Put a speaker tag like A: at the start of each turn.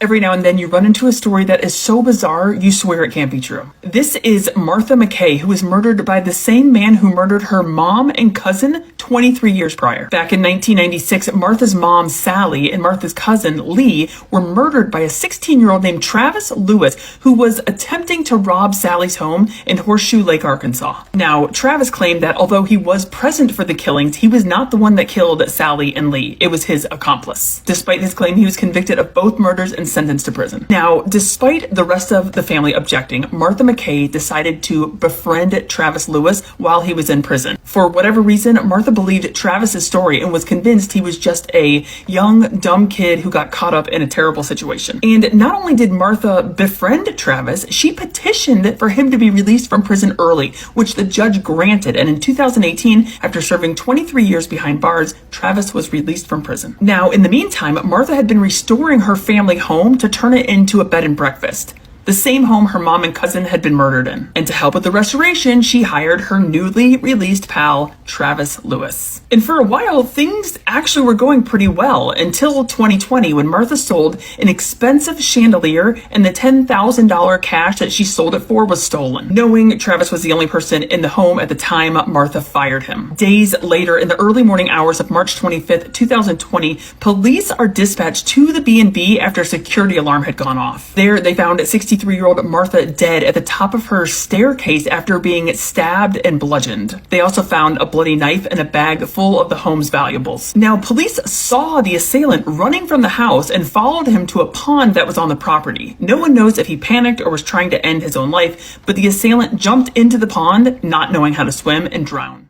A: Every now and then you run into a story that is so bizarre you swear it can't be true. This is Martha McKay, who was murdered by the same man who murdered her mom and cousin 23 years prior. Back in 1996, Martha's mom, Sally, and Martha's cousin, Lee, were murdered by a 16-year-old named Travis Lewis, who was attempting to rob Sally's home in Horseshoe Lake, Arkansas. Now, Travis claimed that although he was present for the killings, he was not the one that killed Sally and Lee. It was his accomplice. Despite his claim, he was convicted of both murders and sentenced to prison. Now, despite the rest of the family objecting, Martha McKay decided to befriend Travis Lewis while he was in prison. For whatever reason, Martha believed Travis's story and was convinced he was just a young, dumb kid who got caught up in a terrible situation. And not only did Martha befriend Travis, she petitioned for him to be released from prison early, which the judge granted. And in 2018, after serving 23 years behind bars, Travis was released from prison. Now, in the meantime, Martha had been restoring her family home to turn it into a bed and breakfast, the same home her mom and cousin had been murdered in. And to help with the restoration, she hired her newly released pal, Travis Lewis. And for a while, things actually were going pretty well until 2020, when Martha sold an expensive chandelier and the $10,000 cash that she sold it for was stolen. Knowing Travis was the only person in the home at the time, Martha fired him. Days later, in the early morning hours of March 25th, 2020, police are dispatched to the B&B after a security alarm had gone off. There, they found 63-year-old Martha dead at the top of her staircase after being stabbed and bludgeoned. They also found a bloody knife and a bag full of the home's valuables. Now, police saw the assailant running from the house and followed him to a pond that was on the property. No one knows if he panicked or was trying to end his own life, but the assailant jumped into the pond, not knowing how to swim, and drowned.